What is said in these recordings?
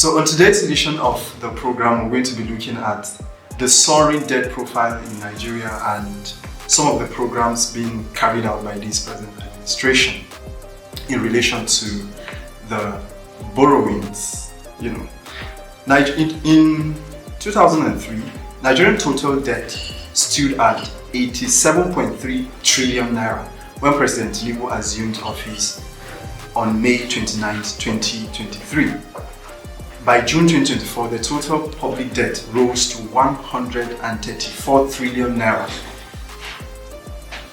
So on today's edition of the program, we're going to be looking at the soaring debt profile in Nigeria and some of the programs being carried out by this present administration in relation to the borrowings. In 2003, Nigerian total debt stood at 87.3 trillion naira when President Tinubu assumed office on May 29, 2023. By June 2024, the total public debt rose to 134 trillion naira.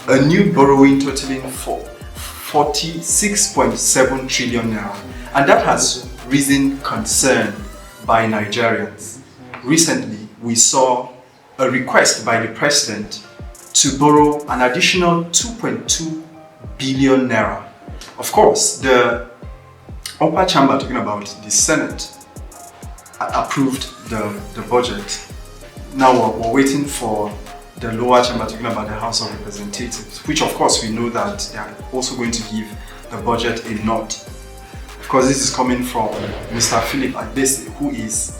A new borrowing totaling 46.7 trillion naira, and that has risen concern by Nigerians. Recently, we saw a request by the president to borrow an additional 2.2 billion naira. Of course, the upper chamber, talking about the Senate, approved the budget. Now we're waiting for the lower chamber, talking about the House of Representatives, which of course we know that they are also going to give the budget a nod. Of course, this is coming from Mr. Philip Adese, who is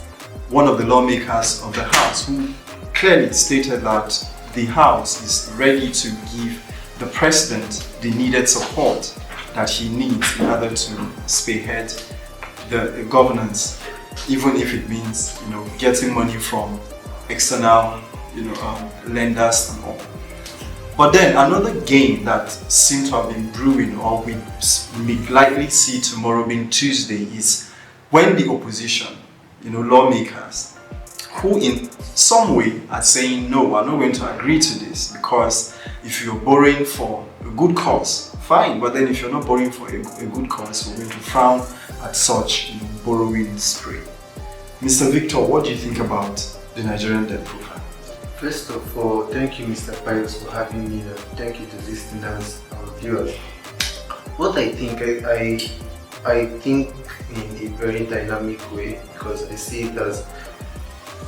one of the lawmakers of the House, who clearly stated that the House is ready to give the President the needed support that he needs in order to spearhead the governance, even if it means getting money from external lenders and all. But then another game that seems to have been brewing, or we may likely see tomorrow being Tuesday, is when the opposition, lawmakers, who in some way are saying, no, we're not going to agree to this, because if you're borrowing for a good cause, fine, but then if you're not borrowing for a good cause, we're going to frown at such borrowing spree. Mr. Victor, what do you think about the Nigerian debt profile? First of all, thank you, Mr. Pius, for having me here. Thank you to listeners and viewers. What I think, I think in a very dynamic way, because I see it as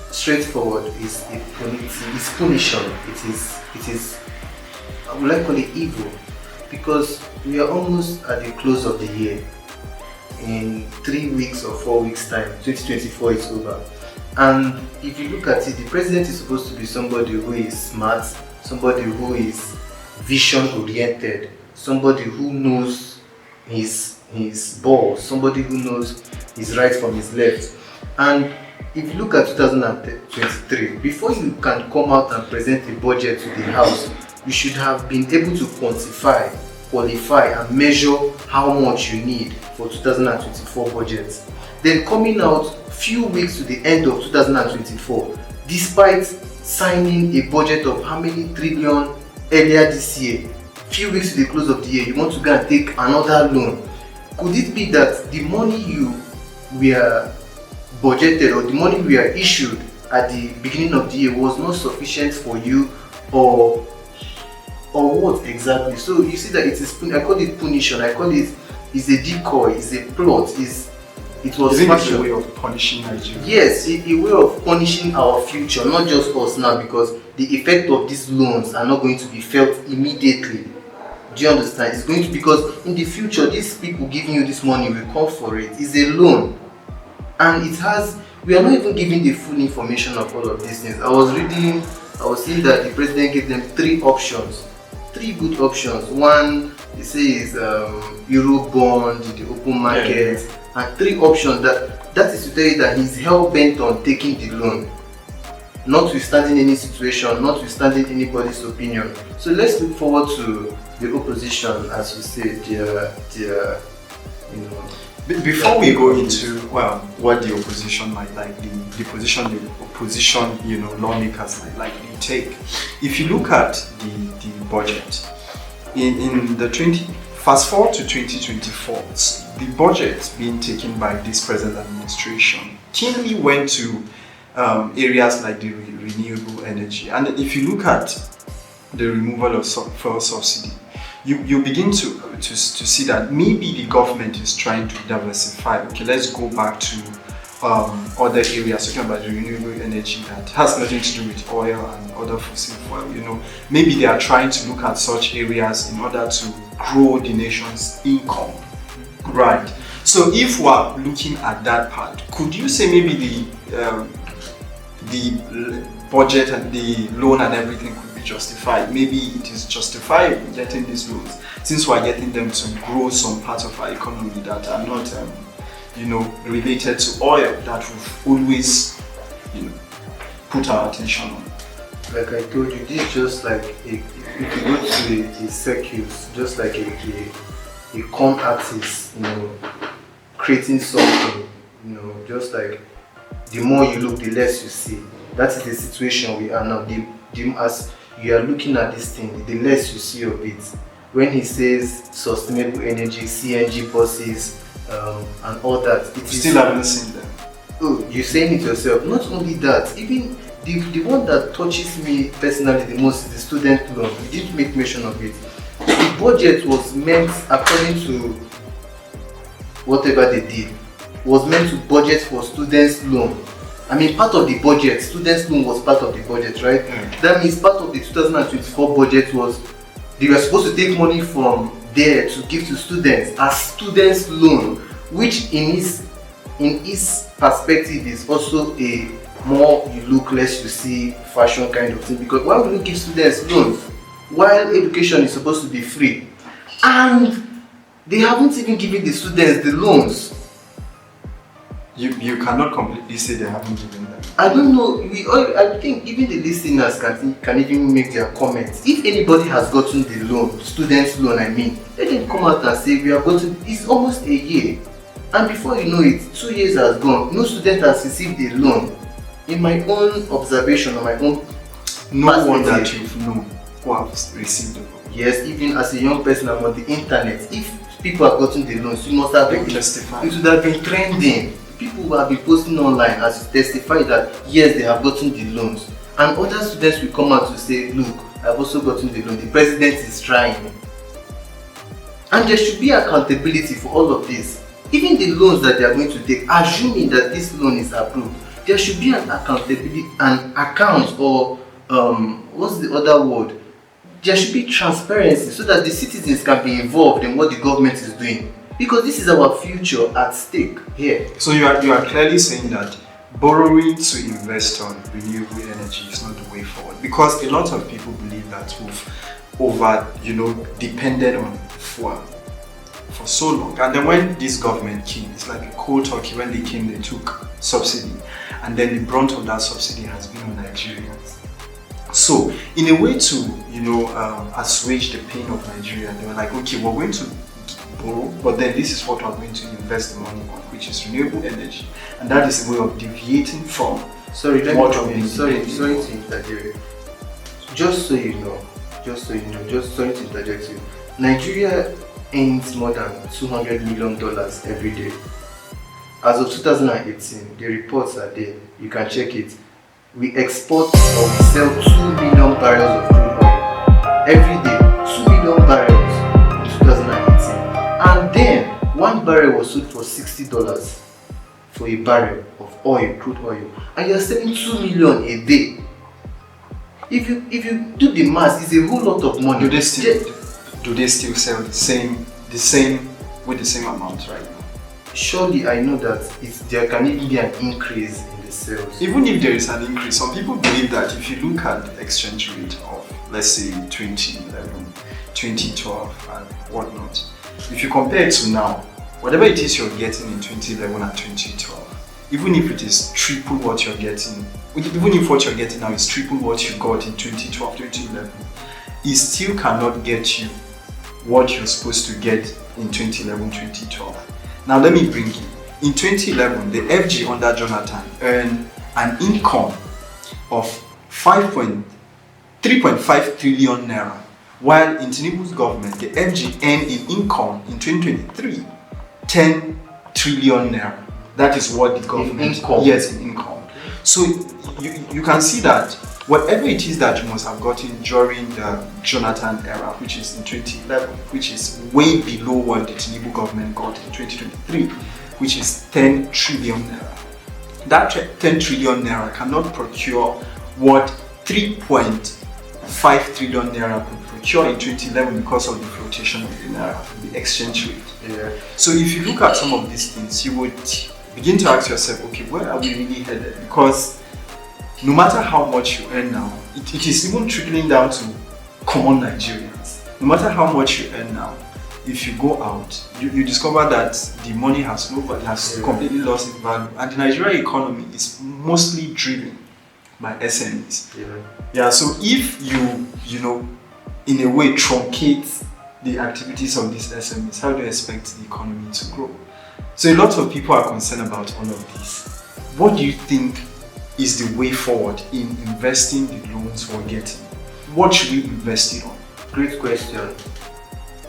straightforward. It's punishing. It is I would like to call it evil, because we are almost at the close of the year. In 3 weeks or 4 weeks time, 2024 is over. And if you look at it, the president is supposed to be somebody who is smart, somebody who is vision oriented, somebody who knows his balls, somebody who knows his right from his left. And if you look at 2023, before you can come out and present a budget to the House, you should have been able to quantify, qualify and measure how much you need for 2024 budget. Then coming out few weeks to the end of 2024, despite signing a budget of how many trillion earlier this year, few weeks to the close of the year, you want to go and take another loan. Could it be that the money you were budgeted, or the money we are issued at the beginning of the year, was not sufficient for you, or what exactly? So you see that it is, I call it punition, I call it is a decoy, is a plot, it was a way of punishing Nigeria. Yes, a way of punishing our future, not just us now, because the effect of these loans are not going to be felt immediately. Do you understand? It's going to, because in the future, these people giving you this money will come for it. It's a loan, and we are not even giving the full information of all of these things. I was seeing that the president gave them 3 options, 3 good options. One, they say, is Euro bond in the open market, and 3 options that is to tell you that he's hell bent on taking the loan, notwithstanding any situation, notwithstanding anybody's opinion. So let's look forward to the opposition, as you said, Before we go into what the opposition might like, the opposition lawmakers might likely take. If you look at the budget in the fast forward to 2024, the budget being taken by this present administration keenly went to areas like the renewable energy. And if you look at the removal of fuel subsidy, you begin to see that maybe the government is trying to diversify. Okay, let's go back to other areas, talking about the renewable energy that has nothing to do with oil and other fossil fuel. Maybe they are trying to look at such areas in order to grow the nation's income. Right. So if we are looking at that part, could you say maybe the budget and the loan and everything could be justified? Maybe it is justifiable getting these loans since we are getting them to grow some parts of our economy that are not, related to oil that we've always, put our attention on. Like I told you, this is just like if you go to a circuit, just like a con artist, creating something, just like the more you look, the less you see. That is the situation we are now. As you are looking at this thing, the less you see of it. When he says sustainable energy, CNG buses, and all that, you still haven't seen them. Oh, you're saying it yourself. Not only that, even the one that touches me personally the most is the student loan. We didn't make mention of it. The budget was meant, according to whatever they did, was meant to budget for students' loan. I mean, part of the budget, students' loan was part of the budget, right? That means part of the 2024 budget was they were supposed to take money from there to give to students as students' loan, which in his perspective is also a more you look, less you see fashion kind of thing. Because why would you give students loans while education is supposed to be free? And they haven't even given the students the loans. You cannot completely say they haven't given them. I don't know. I think even the listeners can even make their comments. If anybody has gotten the loan, students' loan, I mean, let them come out and say we have gotten. It's almost a year, and before you know it, 2 years has gone. No student has received a loan. In my own observation, or my own, no one that you've known who have received the loan. Yes, even as a young person, I'm on the internet. If people have gotten the loans, you must have been testifying. It would have been trending. People who have been posting online as to testify that yes, they have gotten the loans, and other students will come out to say, look, I've also gotten the loan. The president is trying, and there should be accountability for all of this. Even the loans that they are going to take, assuming that this loan is approved, there should be an accountability, an account, or what's the other word? There should be transparency so that the citizens can be involved in what the government is doing. Because this is our future at stake here. So you are clearly saying that borrowing to invest on renewable energy is not the way forward. Because a lot of people believe that we've depended on fuel for so long. And then when this government came, it's like a cold turkey. When they came, they took subsidy. And then the brunt of that subsidy has been on Nigerians. So in a way to, assuage the pain of Nigeria, they were like, okay, we're going to borrow, but then this is what we're going to invest the money on, which is renewable energy, and that is a way of deviating from sorry to interject. Just so you know, sorry to interject you. Nigeria earns more than $200 million every day. As of 2018, the reports are there. You can check it. We export or we sell 2 million barrels of crude oil every day. 2 million barrels in 2018. And then 1 barrel was sold for $60 for a barrel of oil, crude oil, and you're selling 2 million a day. If you do the math, it's a whole lot of money. Do they still sell the same with the same amount right now? Surely I know that there can even be an increase in the sales. Even if there is an increase, some people believe that if you look at the exchange rate of, let's say, 2011, 2012 and whatnot, if you compare it to now, whatever it is you're getting in 2011 and 2012, even if it is triple what you're getting, even if what you're getting now is triple what you got in 2012, 2011, it still cannot get you what you're supposed to get in 2011, 2012. Now let me bring you. In 2011, the FG under Jonathan earned an income of 3.5 trillion naira, while in Tinubu's government, the FG earned in income in 2023 10 trillion naira. That is what the government in income. So you can see that whatever it is that you must have gotten during the Jonathan era, which is in 2011, which is way below what the Tinubu government got in 2023, which is 10 trillion naira. That 10 trillion naira cannot procure what 3.5 5 trillion naira could procure in 2011 because of the flotation of the naira, the exchange rate. Yeah. So if you look at some of these things, you would begin to ask yourself, okay, where are we really headed? Because no matter how much you earn now, it is even trickling down to common Nigerians. No matter how much you earn now, if you go out, you discover that the money has completely lost its value. And the Nigerian economy is mostly driven by SMEs. Yeah, so if you know, in a way truncate the activities of these SMEs, how do you expect the economy to grow? So a lot of people are concerned about all of this. What do you think is the way forward in investing the loans we're getting? What should we invest it on? Great question.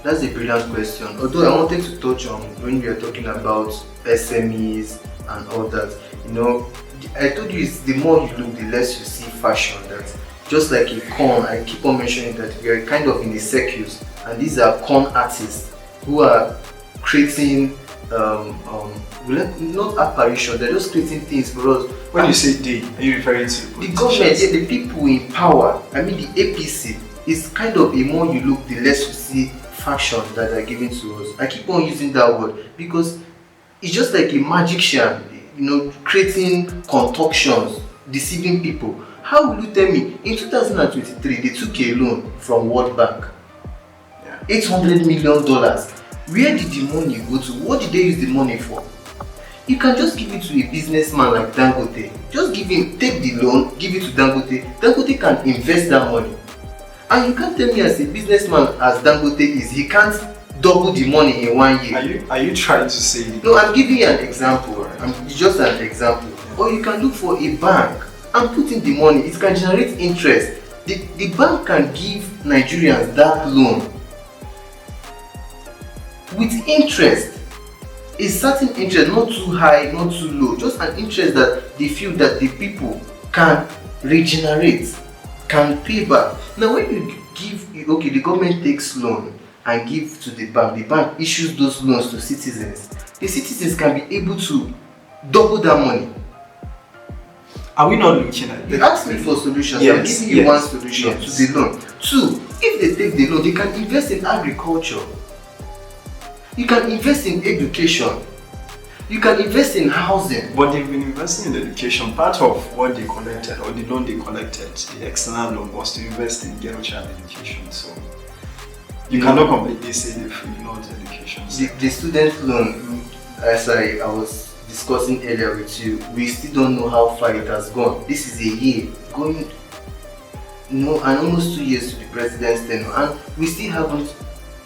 That's a brilliant question. Although I wanted to touch on when we are talking about SMEs and all that, you know, I told you it's the more you look, the less you see fashion. That just like a corn, I keep on mentioning that we are kind of in the circus, and these are corn artists who are creating not apparition, they're just creating things for us. When you say they, are you referring to the government, the people in power? I mean the APC is kind of a more you look, the less you see fashion that they're giving to us. I keep on using that word because it's just like a magician, you know, creating concoctions, deceiving people. How will you tell me in 2023 they took a loan from World Bank? Yeah. $800 million. Where did the money go to? What did they use the money for? You can just give it to a businessman like Dangote. Just give him, take the loan, give it to Dangote. Dangote can invest that money. And you can't tell me as a businessman as Dangote is, he can't double the money in 1 year. Are you trying to say? No, I'm giving you an example. It's just an example. Or you can look for a bank and put in the money. It can generate interest. The bank can give Nigerians that loan with interest, a certain interest, not too high, not too low, just an interest that they feel that the people can regenerate, can pay back. Now when you give, okay, the government takes loan and give to the bank issues those loans to citizens. The citizens can be able to double that money. Are we not looking at You asked me for solutions. Yes, I'm giving you one solution to the loan. Two, if they take the loan, they can invest in agriculture. You can invest in education. You can invest in housing. But they've been investing in education. Part of what they collected, or the loan they collected, the external loan, was to invest in girl child education. So you cannot completely say they've ignored education. The student loan, as I was discussing earlier with you, we still don't know how far it has gone. This is a year going, and almost 2 years to the president's tenure, and we still haven't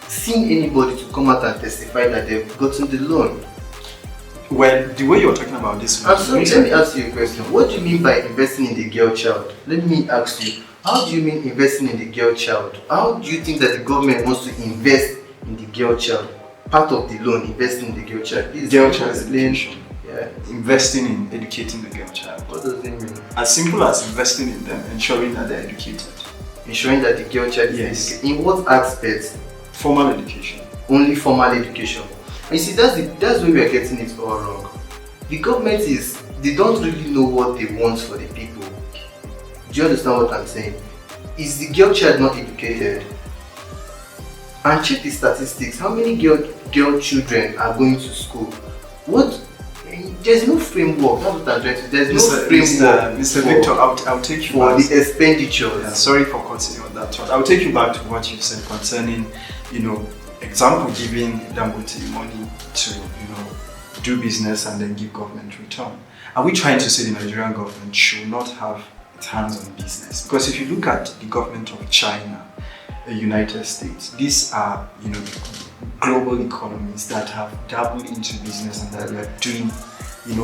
seen anybody to come out and testify that they've gotten the loan. Well, the way you're talking about this, I'm sorry, let me ask you a question. What do you mean by investing in the girl child? Let me ask you, how do you mean investing in the girl child? How do you think that the government wants to invest in the girl child? Part of the loan, investing in the girl child. Please girl child education. Yeah. Investing in educating the girl child. What does it mean? As simple as investing in them, ensuring that they're educated. Ensuring that the girl child is educated. In what aspects? Formal education. Only formal education. And you see, that's where we are getting it all wrong. The government they don't really know what they want for the people. Do you understand what I'm saying? Is the girl child not educated? And check the statistics. How many girl children are going to school? There's no framework. That's what I'm trying to. There's no framework. Mr. Victor, I'll take you for back. the expenditures. Yeah, sorry for cutting you on that thought. I'll take you back to what you said concerning, example giving Dangote money to, do business and then give government return. Are we trying to say the Nigerian government should not have its hands on business? Because if you look at the government of China, the United States, these are, global economies that have dabbled into business and that are doing,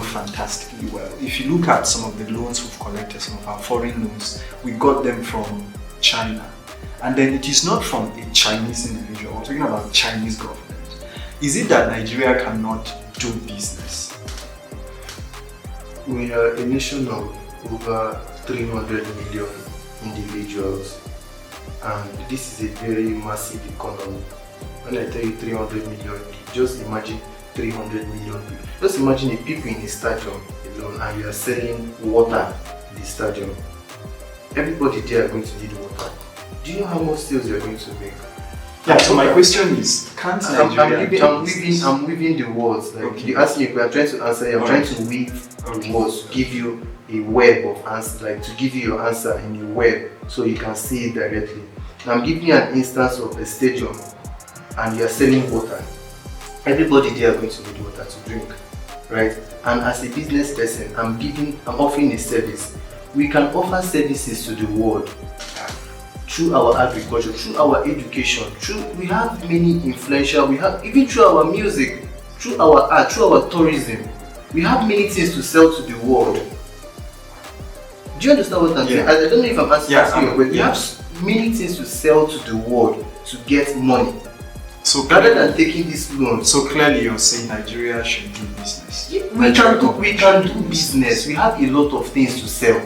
fantastically well. If you look at some of the loans we've collected, some of our foreign loans, we got them from China. And then it is not from a Chinese individual, we're talking about Chinese government. Is it that Nigeria cannot do business? We are a nation of over 300 million individuals, and this is a very massive economy. When I tell you 300 million, just imagine 300 million people. Just imagine the people in the stadium alone, and you are selling water in the stadium. Everybody there are going to need water. Do you know how much sales you're going to make? Yeah, so my question is, can't Nigeria I'm weaving the words. Like, okay. You ask me, I'm trying to answer you. I'm trying to weave the words to give you a web of answers, like to give you your answer in a web so you can see it directly. Now, I'm giving you an instance of a stadium and you're selling water. Everybody there are going to need water to drink, right? And as a business person, I'm offering a service. We can offer services to the world through our agriculture, through our education, we have many influential, we have even through our music, through our art, through our tourism. We have many things to sell to the world. Do you understand what I'm saying? I don't know if I'm asking you, but we have many things to sell to the world to get money. So rather than taking this loan. So clearly you're saying Nigeria should do business. We can do business. We have a lot of things to sell.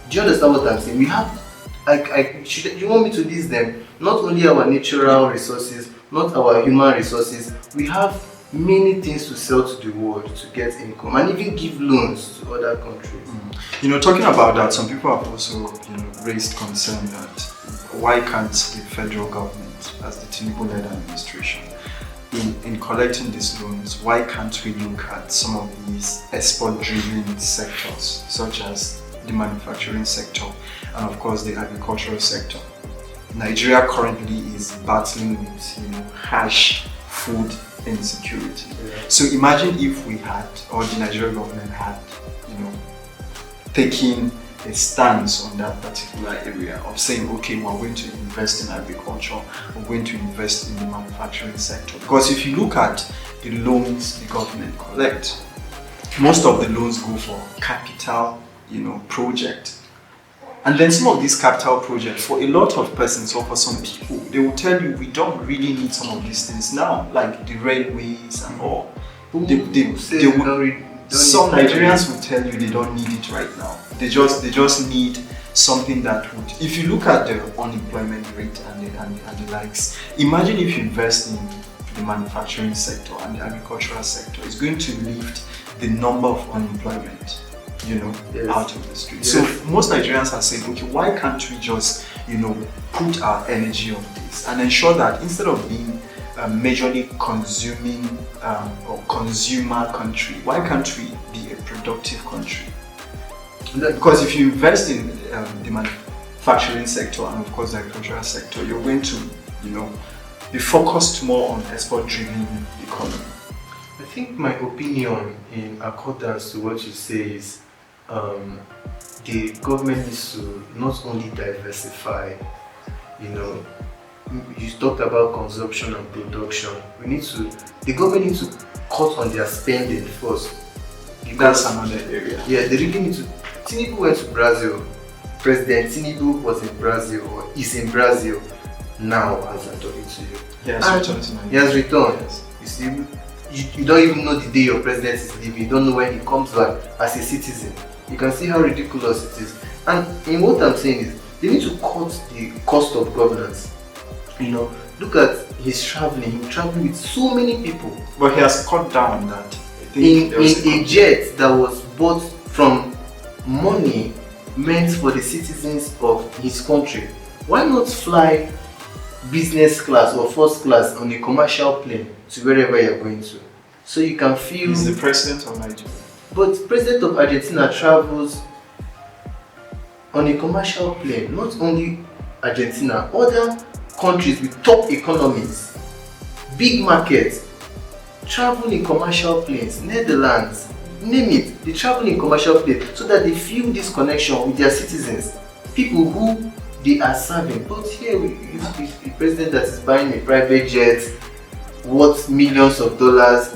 Do you understand what I'm saying? We have you want me to list them? Not only our natural resources, not our human resources. We have many things to sell to the world to get income and even give loans to other countries. You know, talking about that, some people have also raised concern that why can't the federal government, as the Tinubu-led administration, in collecting these loans, why can't we look at some of these export-driven sectors, such as the manufacturing sector and of course the agricultural sector? Nigeria currently is battling with harsh food insecurity. So imagine if we had, or the Nigerian government had, taking a stance on that particular area of saying, okay, we're going to invest in agriculture, we're going to invest in the manufacturing sector. Because if you look at the loans the government collects, most of the loans go for capital, project. And then some of these capital projects, for a lot of persons or for some people, they will tell you we don't really need some of these things now, like the railways and all. Some Nigerians will tell you they don't need it right now. They just need something that would. If you look at the unemployment rate and the likes, imagine if you invest in the manufacturing sector and the agricultural sector, it's going to lift the number of unemployment, out of the street. Yes. So most Nigerians are saying, okay, why can't we just, put our energy on this and ensure that instead of being majorly consuming or consumer country, why can't we be a productive country? Because if you invest in the manufacturing sector and of course the agricultural sector, you're going to, be focused more on export-driven economy. I think my opinion in accordance to what you say is the government needs to not only diversify, you talked about consumption and production. The government needs to cut on their spending first. That's another area. Yeah, they really need to. Tinubu went to Brazil. President Tinubu was in Brazil or is in Brazil now as I'm talking to you. He has returned to Nigeria. He has returned. Yes. You see, you don't even know the day your president is leaving. You don't know when he comes back as a citizen. You can see how ridiculous it is. And in what I'm saying is, they need to cut the cost of governance. Look at his traveling. He's traveling with so many people. But he has cut down that. In a jet that was bought from money meant for the citizens of his country. Why not fly business class or first class on a commercial plane to wherever you're going to? So you can feel... He's the president of Nigeria. But president of Argentina travels on a commercial plane. Not only Argentina, other countries with top economies, big markets, travel in commercial planes. Netherlands, name it, they travel in commercial planes so that they feel this connection with their citizens, people who they are serving. But here you have a president that is buying a private jet worth millions of dollars,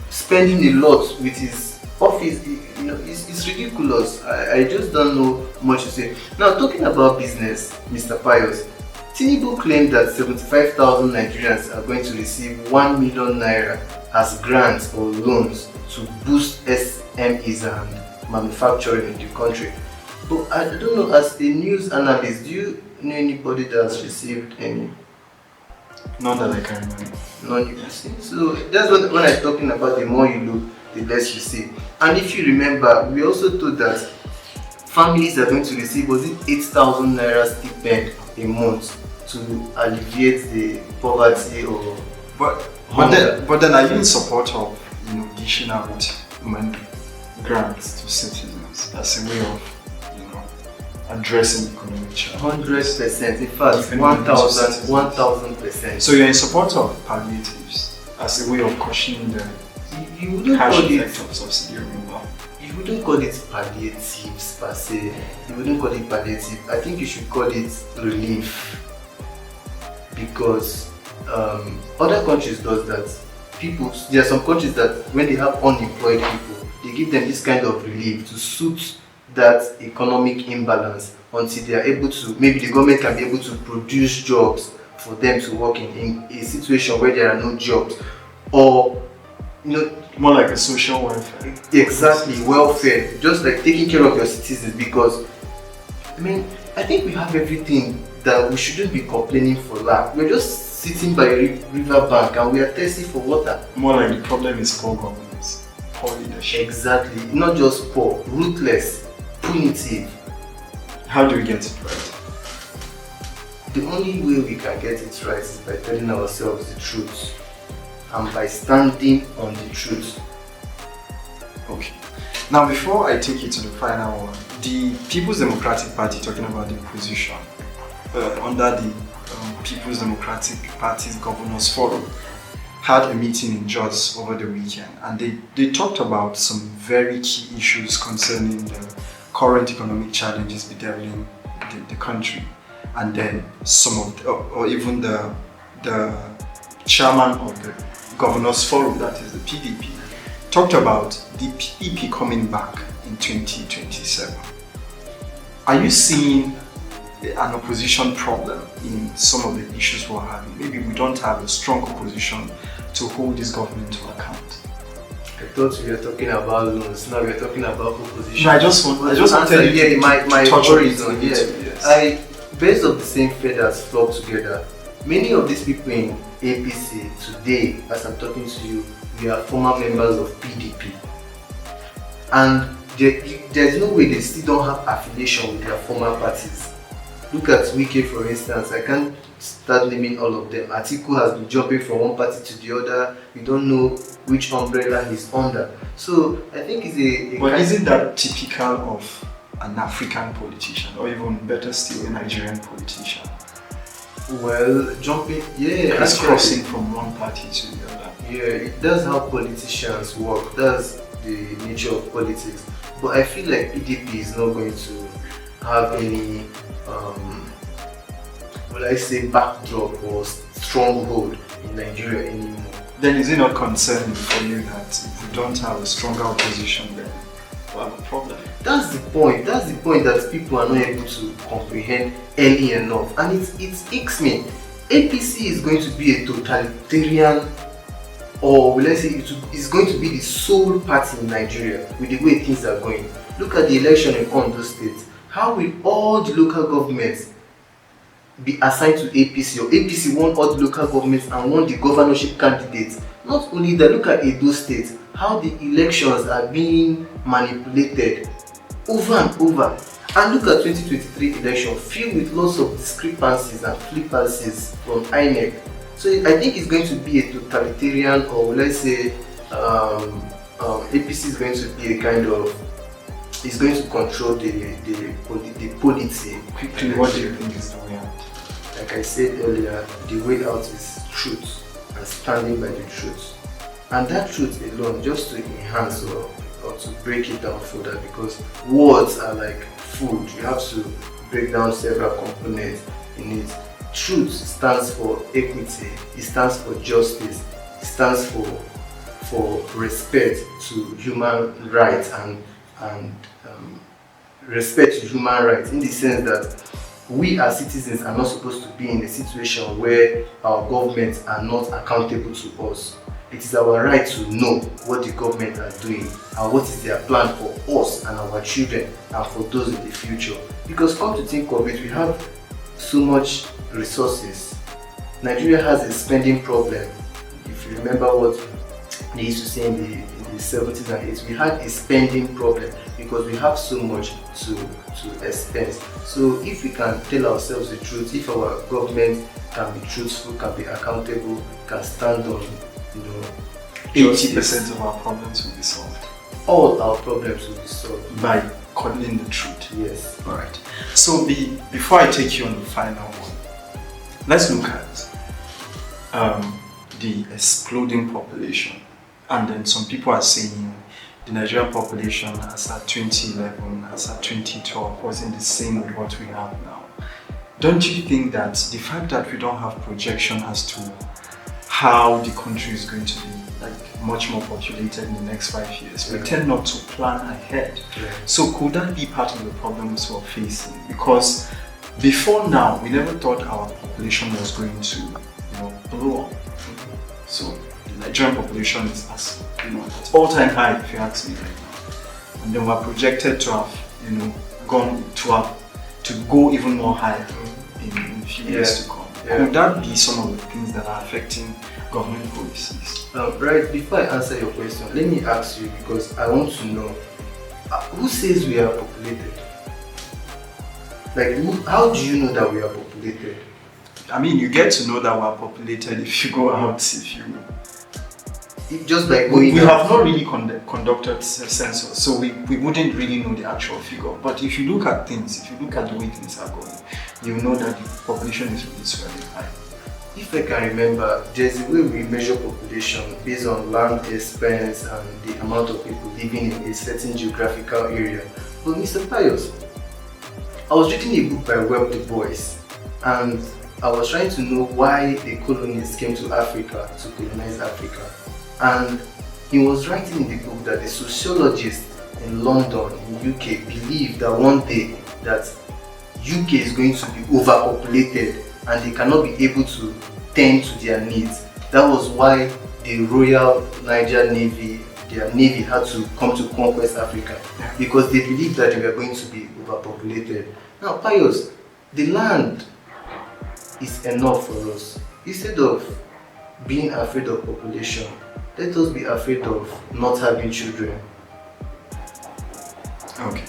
spending a lot with his office. It's ridiculous. I just don't know much to say. Now, talking about business, Mr. Pius, Tinubu claimed that 75,000 Nigerians are going to receive 1 million naira as grants or loans to boost SMEs and manufacturing in the country. But I don't know, as a news analyst, do you know anybody that has received any? Not that I can remember. None you see. So that's when I'm talking about the more you look, the less you see. And if you remember, we also told that families are going to receive, was it 8,000 naira stipend a month to alleviate the poverty or but then are you in support of dishing out money grants to citizens as a way of addressing economic challenges? 100%, in fact, 1000%. So you're in support of palliatives as a way of cushioning the You wouldn't cash call effect it. of subsidy removal? You wouldn't call it palliatives per se. You wouldn't call it palliative. I think you should call it relief, because other countries does that. There are some countries that when they have unemployed people, they give them this kind of relief to suit that economic imbalance until they are able to. Maybe the government can be able to produce jobs for them to work in a situation where there are no jobs, or More like a social welfare. exactly, welfare, just like taking care of your citizens. Because I think we have everything that we shouldn't be complaining for lack. We're just sitting by a river bank and we are thirsty for water. More like the problem is poor governance, poor leadership. Exactly, not just poor, ruthless, punitive. How do we get it right? The only way we can get it right is by telling ourselves the truth and by standing on the truth. Okay. Now, before I take you to the final one, the People's Democratic Party, talking about the opposition, under the People's Democratic Party's Governors Forum, had a meeting in Jos over the weekend, and they talked about some very key issues concerning the current economic challenges bedeviling the country. And then some of or even the chairman of the Governors Forum, that is the PDP, talked about the PDP coming back in 2027. Are you seeing an opposition problem in some of the issues we're having? Maybe we don't have a strong opposition to hold this government to account. I thought we were talking about loans. Now we are talking about opposition. No, I just wanted you to touch on it. Yes. Based on the same feathers flock together. Many of these people in APC today, as I'm talking to you, we are former members of PDP, and there's no way they still don't have affiliation with their former parties. Look at Wike, for instance. I can't start naming all of them. Atiku has been jumping from one party to the other. We don't know which umbrella he's under. So I think it's a But isn't that typical of an African politician, or even better still, a Nigerian politician? Well, jumping, yeah, It's crossing from one party to the other. Yeah, that's how politicians work. That's the nature of politics. But I feel like PDP is not going to have any, backdrop or stronghold in Nigeria anymore. Then is it not concerning for you that if we don't have a stronger opposition, then we'll have a problem? That's the point. That's the point that people are not able to comprehend early enough. And it icks me. APC is going to be a totalitarian, or will I say it's going to be the sole party in Nigeria with the way things are going. Look at the election in Ondo State. How will all the local governments be assigned to APC, or APC won all the local governments and won the governorship candidates? Not only that, look at Edo State, how the elections are being manipulated over and over. And look at 2023 election filled with lots of discrepancies and flippancies from INEC. So I think it's going to be a totalitarian, or let's say APC is going to be a kind of, it's going to control the polity. Quickly, what do you think is the way out? Like I said earlier, the way out is truth and standing by the truth. And that truth alone, just to enhance or to break it down further, because words are like food. You have to break down several components in it. Truth stands for equity, it stands for justice, it stands for respect to human rights and respect to human rights, in the sense that we as citizens are not supposed to be in a situation where our governments are not accountable to us. It is our right to know what the government are doing and what is their plan for us and our children and for those in the future. Because come to think of it, we have so much resources. Nigeria has a spending problem. If you remember what they used to say in the 70s and 80s, we had a spending problem. because we have so much to expense. So if we can tell ourselves the truth, if our government can be truthful, can be accountable, can stand on, 80% of our problems will be solved. All our problems will be solved By calling the truth. Yes. Alright. So before I take you on the final one, let's look at the exploding population. And then some people are saying the Nigerian population as at 2011, as at 2012 wasn't the same with what we have now. Don't you think that the fact that we don't have projection as to how the country is going to be much more populated in the next 5 years, we tend not to plan ahead. So could that be part of the problems we're facing? Because before now, we never thought our population was going to blow up. So the Nigerian population is at all-time high, if you ask me right now. And then we're projected to have to go even more higher in a few years to come. Could that be some of the things that are affecting government policies? Right, before I answer your question, let me ask you, because I want to know, who says we are populated? How do you know that we are populated? I mean, you get to know that we are populated if you go out, just like going we have not really conducted a census, so we wouldn't really know the actual figure. But if you look at things, if you look at the way things are going, you know that the population is really high. If I can remember, there's a way we measure population based on land expense and the amount of people living in a certain geographical area. But Mr. Pius, I was reading a book by Webb Du Bois, and I was trying to know why the colonists came to Africa to colonize Africa. And he was writing in the book that the sociologists in London, in UK, believe that one day that UK is going to be overpopulated and they cannot be able to tend to their needs. That was why the Royal Niger Navy, their navy, had to come to conquest Africa, because they believed that they were going to be overpopulated. Now, Pius, the land is enough for us. Instead of being afraid of population, let us be afraid of not having children. Okay.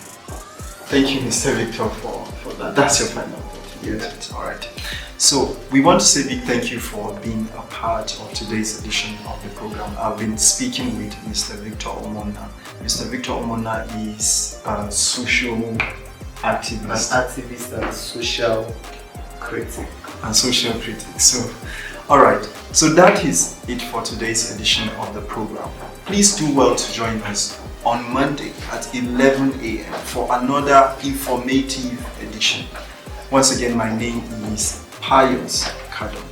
Thank you, Mr. Victor, for that. That's your final thought. Yes. All right. So we want to say big thank you for being a part of today's edition of the program. I've been speaking with Mr. Victor Omona. Mr. Victor Omona is a social activist. An activist and social critic. So, alright, so that is it for today's edition of the program. Please do well to join us on Monday at 11 a.m. for another informative edition. Once again, my name is Pius Kadon.